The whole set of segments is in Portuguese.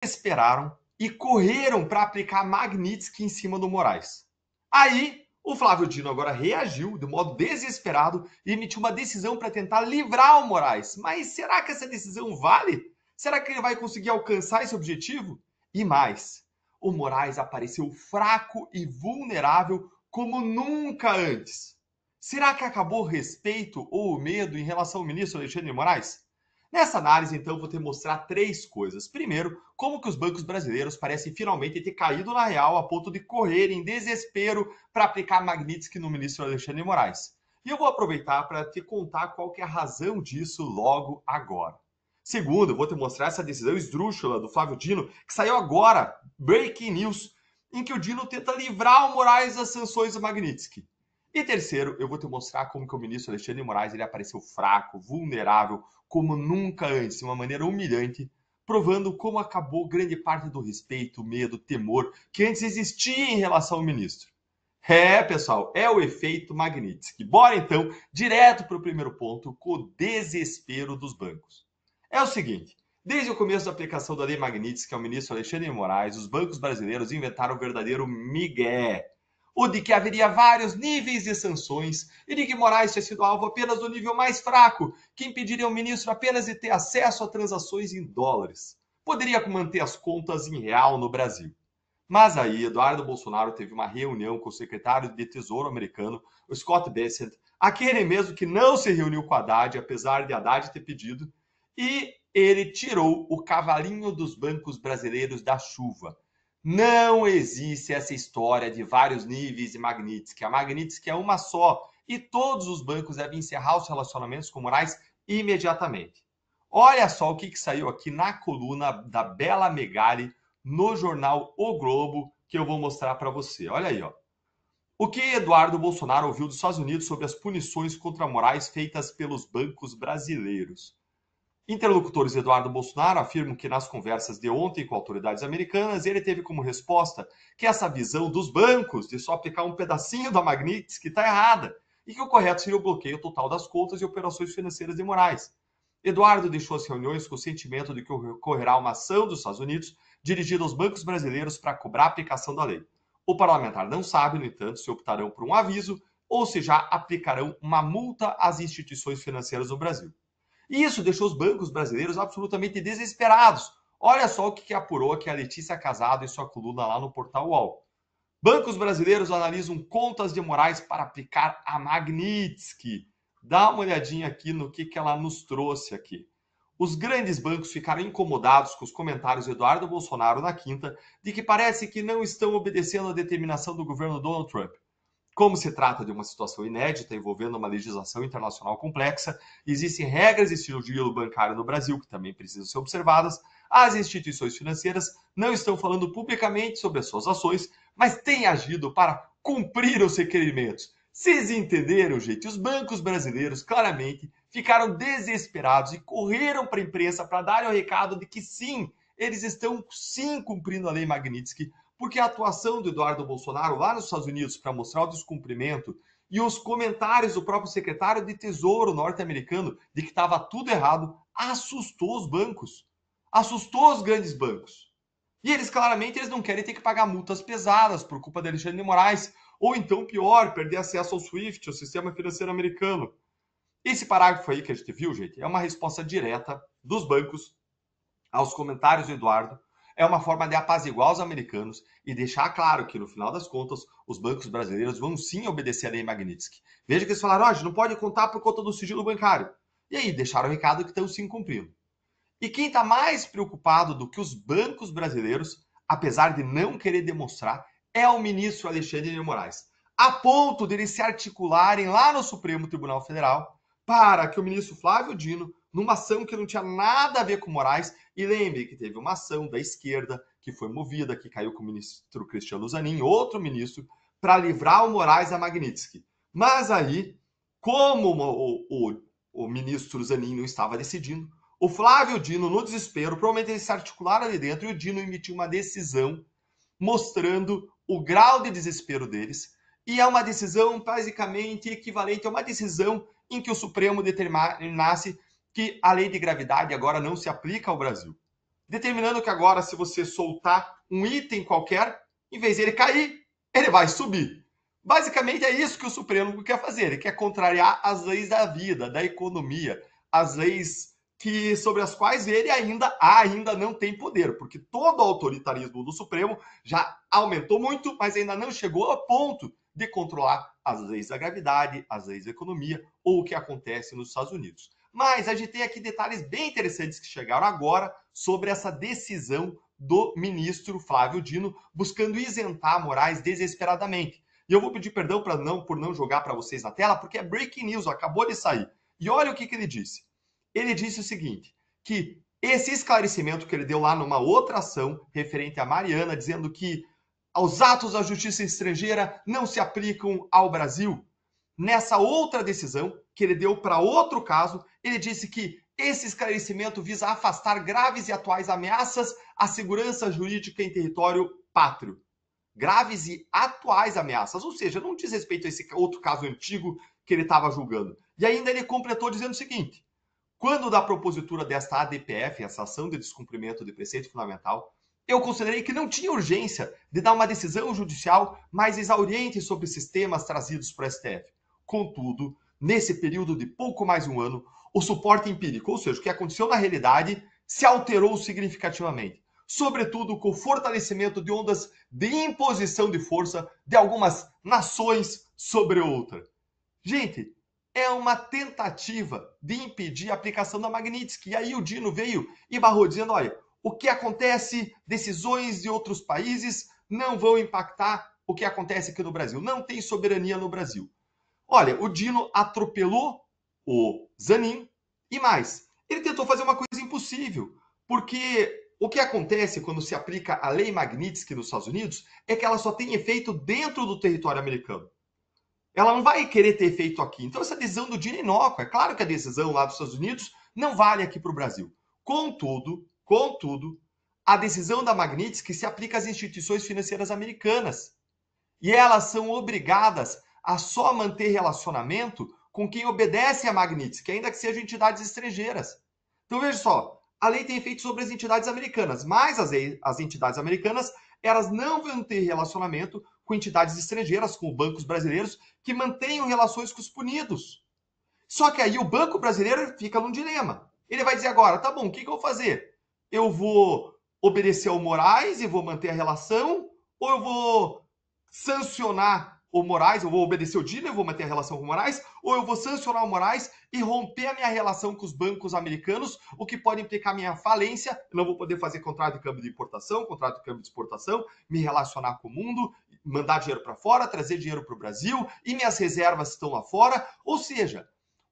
esperaram e correram para aplicar Magnitsky em cima do Moraes. Aí, o Flávio Dino agora reagiu de modo desesperado e emitiu uma decisão para tentar livrar o Moraes. Mas será que essa decisão vale? Será que ele vai conseguir alcançar esse objetivo? E mais, o Moraes apareceu fraco e vulnerável como nunca antes. Será que acabou o respeito ou o medo em relação ao ministro Alexandre de Moraes? Nessa análise, então, vou te mostrar três coisas. Primeiro, como que os bancos brasileiros parecem finalmente ter caído na real a ponto de correr em desespero para aplicar Magnitsky no ministro Alexandre de Moraes. E eu vou aproveitar para te contar qual que é a razão disso logo agora. Segundo, eu vou te mostrar essa decisão esdrúxula do Flávio Dino, que saiu agora, breaking news, em que o Dino tenta livrar o Moraes das sanções do Magnitsky. E terceiro, eu vou te mostrar como que o ministro Alexandre de Moraes ele apareceu fraco, vulnerável, como nunca antes, de uma maneira humilhante, provando como acabou grande parte do respeito, medo, temor que antes existia em relação ao ministro. É, pessoal, é o efeito Magnitsky. Bora então direto para o primeiro ponto, com o desespero dos bancos. É o seguinte, desde o começo da aplicação da lei Magnitsky ao ministro Alexandre de Moraes, os bancos brasileiros inventaram o verdadeiro migué, o de que haveria vários níveis de sanções e de que Moraes tinha sido alvo apenas do nível mais fraco, que impediria o ministro apenas de ter acesso a transações em dólares. Poderia manter as contas em real no Brasil. Mas aí, Eduardo Bolsonaro teve uma reunião com o secretário de Tesouro americano, o Scott Bessent, aquele mesmo que não se reuniu com Haddad, apesar de Haddad ter pedido, e ele tirou o cavalinho dos bancos brasileiros da chuva. Não existe essa história de vários níveis de Magnitsky. A Magnitsky é uma só e todos os bancos devem encerrar os relacionamentos com Moraes imediatamente. Olha só o que saiu aqui na coluna da Bela Megali no jornal O Globo, que eu vou mostrar para você. Olha aí, ó. O que Eduardo Bolsonaro ouviu dos Estados Unidos sobre as punições contra Moraes feitas pelos bancos brasileiros? Interlocutores de Eduardo Bolsonaro afirmam que nas conversas de ontem com autoridades americanas, ele teve como resposta que essa visão dos bancos de só aplicar um pedacinho da Magnitsky está errada e que o correto seria o bloqueio total das contas e operações financeiras de Moraes. Eduardo deixou as reuniões com o sentimento de que ocorrerá uma ação dos Estados Unidos dirigida aos bancos brasileiros para cobrar a aplicação da lei. O parlamentar não sabe, no entanto, se optarão por um aviso ou se já aplicarão uma multa às instituições financeiras do Brasil. E isso deixou os bancos brasileiros absolutamente desesperados. Olha só o que apurou aqui a Letícia Casado em sua coluna lá no Portal UOL. Bancos brasileiros analisam contas de Moraes para aplicar a Magnitsky. Dá uma olhadinha aqui no que ela nos trouxe aqui. Os grandes bancos ficaram incomodados com os comentários de Eduardo Bolsonaro na quinta de que parece que não estão obedecendo à determinação do governo Donald Trump. Como se trata de uma situação inédita envolvendo uma legislação internacional complexa, existem regras de sigilo bancário no Brasil que também precisam ser observadas. As instituições financeiras não estão falando publicamente sobre as suas ações, mas têm agido para cumprir os requerimentos. Vocês entenderam, gente? Os bancos brasileiros claramente ficaram desesperados e correram para a imprensa para dar o recado de que sim, eles estão sim cumprindo a lei Magnitsky, porque a atuação do Eduardo Bolsonaro lá nos Estados Unidos para mostrar o descumprimento e os comentários do próprio secretário de Tesouro norte-americano de que estava tudo errado assustou os bancos, assustou os grandes bancos. E eles claramente eles não querem ter que pagar multas pesadas por culpa de Alexandre de Moraes, ou então pior, perder acesso ao SWIFT, o sistema financeiro americano. Esse parágrafo aí que a gente viu, gente, é uma resposta direta dos bancos aos comentários do Eduardo. É uma forma de apaziguar os americanos e deixar claro que, no final das contas, os bancos brasileiros vão sim obedecer a lei Magnitsky. Veja que eles falaram, a gente não pode contar por conta do sigilo bancário. E aí, deixaram o recado que estão sim cumprindo. E quem está mais preocupado do que os bancos brasileiros, apesar de não querer demonstrar, é o ministro Alexandre de Moraes, a ponto de eles se articularem lá no Supremo Tribunal Federal para que o ministro Flávio Dino, numa ação que não tinha nada a ver com Moraes, e lembre que teve uma ação da esquerda que foi movida, que caiu com o ministro Cristiano Zanin, outro ministro, para livrar o Moraes da Magnitsky. Mas aí, como o ministro Zanin não estava decidindo, o Flávio Dino, no desespero, provavelmente eles se articularam ali dentro e o Dino emitiu uma decisão mostrando o grau de desespero deles. E é uma decisão basicamente equivalente a uma decisão em que o Supremo determinasse que a lei de gravidade agora não se aplica ao Brasil. determinando que agora, se você soltar um item qualquer, em vez de ele cair, ele vai subir. Basicamente é isso que o Supremo quer fazer. Ele quer contrariar as leis da vida, da economia, as leis sobre as quais ele ainda não tem poder, porque todo o autoritarismo do Supremo já aumentou muito, mas ainda não chegou ao ponto de controlar as leis da gravidade, as leis da economia ou o que acontece nos Estados Unidos. Mas a gente tem aqui detalhes bem interessantes que chegaram agora sobre essa decisão do ministro Flávio Dino buscando isentar Moraes desesperadamente. E eu vou pedir perdão por não jogar para vocês na tela, porque é breaking news, acabou de sair. E olha o que ele disse. Ele disse o seguinte, que esse esclarecimento que ele deu lá numa outra ação referente a Mariana, dizendo que os atos da justiça estrangeira não se aplicam ao Brasil, nessa outra decisão que ele deu para outro caso, ele disse que esse esclarecimento visa afastar graves e atuais ameaças à segurança jurídica em território pátrio. Graves e atuais ameaças, ou seja, não diz respeito a esse outro caso antigo que ele estava julgando. E ainda ele completou dizendo o seguinte, quando da propositura desta ADPF, essa ação de descumprimento de preceito fundamental, eu considerei que não tinha urgência de dar uma decisão judicial mais exauriente sobre esses temas trazidos para o STF. Contudo, nesse período de pouco mais de um ano, o suporte empírico, ou seja, o que aconteceu na realidade, se alterou significativamente, sobretudo com o fortalecimento de ondas de imposição de força de algumas nações sobre outra. Gente, é uma tentativa de impedir a aplicação da Magnitsky. E aí o Dino veio e barrou dizendo, olha, o que acontece, decisões de outros países não vão impactar o que acontece aqui no Brasil. Não tem soberania no Brasil. Olha, o Dino atropelou o Zanin e mais. Ele tentou fazer uma coisa impossível, porque o que acontece quando se aplica a lei Magnitsky nos Estados Unidos é que ela só tem efeito dentro do território americano. Ela não vai querer ter efeito aqui. Então essa decisão do Dino é inócua. É claro que a decisão lá dos Estados Unidos não vale aqui para o Brasil. Contudo, a decisão da Magnitsky se aplica às instituições financeiras americanas. E elas são obrigadas a só manter relacionamento com quem obedece a Magnitsky, ainda que sejam entidades estrangeiras. Então veja só, a lei tem efeito sobre as entidades americanas, mas as entidades americanas elas não vão ter relacionamento com entidades estrangeiras, com bancos brasileiros, que mantenham relações com os punidos. Só que aí o banco brasileiro fica num dilema. Ele vai dizer agora, tá bom, o que eu vou fazer? Eu vou obedecer ao Moraes e vou manter a relação, ou eu vou sancionar o Moraes, eu vou obedecer o Dino, eu vou manter a relação com o Moraes, ou eu vou sancionar o Moraes e romper a minha relação com os bancos americanos, o que pode implicar minha falência, eu não vou poder fazer contrato de câmbio de importação, contrato de câmbio de exportação, me relacionar com o mundo, mandar dinheiro para fora, trazer dinheiro para o Brasil, e minhas reservas estão lá fora, ou seja,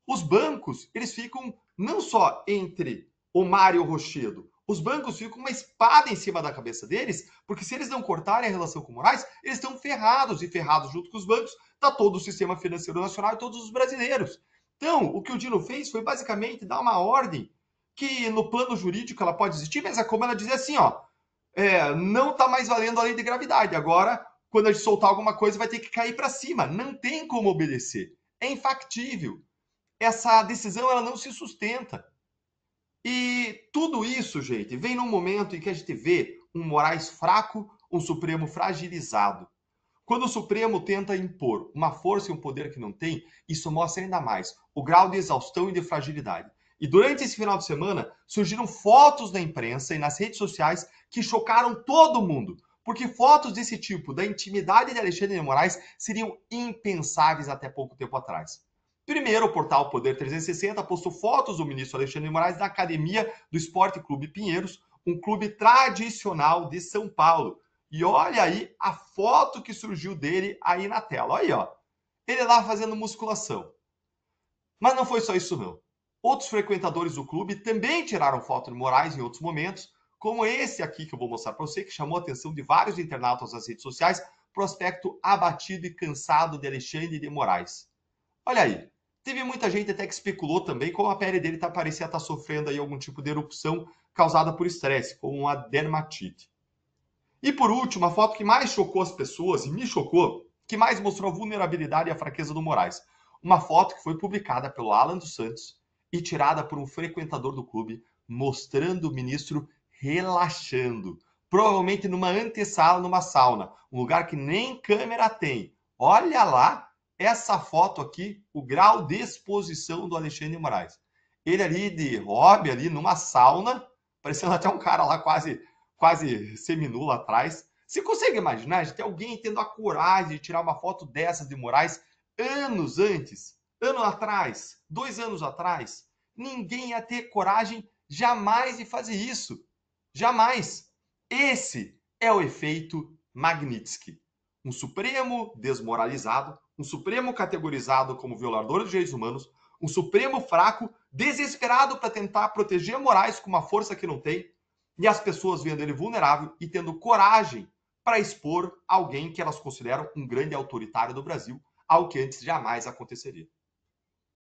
os bancos, eles ficam não só entre o mar e o rochedo, os bancos ficam com uma espada em cima da cabeça deles, porque se eles não cortarem a relação com o Moraes, eles estão ferrados, e ferrados junto com os bancos, está todo o sistema financeiro nacional e todos os brasileiros. Então, o que o Dino fez foi basicamente dar uma ordem que no plano jurídico ela pode existir, mas é como ela dizer assim, ó, não está mais valendo a lei de gravidade, agora quando a gente soltar alguma coisa vai ter que cair para cima, não tem como obedecer, é infactível. Essa decisão ela não se sustenta. E tudo isso, gente, vem num momento em que a gente vê um Moraes fraco, um Supremo fragilizado. Quando o Supremo tenta impor uma força e um poder que não tem, isso mostra ainda mais o grau de exaustão e de fragilidade. E durante esse final de semana, surgiram fotos na imprensa e nas redes sociais que chocaram todo mundo, porque fotos desse tipo, da intimidade de Alexandre de Moraes, seriam impensáveis até pouco tempo atrás. Primeiro, o portal Poder 360 postou fotos do ministro Alexandre de Moraes na academia do Esporte Clube Pinheiros, um clube tradicional de São Paulo. E olha aí a foto que surgiu dele aí na tela. Olha aí, ó. Ele lá fazendo musculação. Mas não foi só isso, não. Outros frequentadores do clube também tiraram foto de Moraes em outros momentos, como esse aqui que eu vou mostrar para você, que chamou a atenção de vários internautas nas redes sociais, pro aspecto abatido e cansado de Alexandre de Moraes. Olha aí. Teve muita gente até que especulou também como a pele dele parecia estar sofrendo aí algum tipo de erupção causada por estresse, como uma dermatite. E por último, a foto que mais chocou as pessoas, e me chocou, que mais mostrou a vulnerabilidade e a fraqueza do Moraes. Uma foto que foi publicada pelo Alan dos Santos e tirada por um frequentador do clube, mostrando o ministro relaxando. Provavelmente numa antessala, numa sauna, um lugar que nem câmera tem. Olha lá essa foto aqui, o grau de exposição do Alexandre de Moraes. Ele ali de hobby, ali numa sauna, parecendo até um cara lá quase seminu lá atrás. Você consegue imaginar, gente, alguém tendo a coragem de tirar uma foto dessa de Moraes anos antes, ano atrás, 2 anos atrás? Ninguém ia ter coragem jamais de fazer isso. Jamais. Esse é o efeito Magnitsky. Um Supremo desmoralizado, um Supremo categorizado como violador de direitos humanos, um Supremo fraco, desesperado para tentar proteger Moraes com uma força que não tem, e as pessoas vendo ele vulnerável e tendo coragem para expor alguém que elas consideram um grande autoritário do Brasil, algo que antes jamais aconteceria.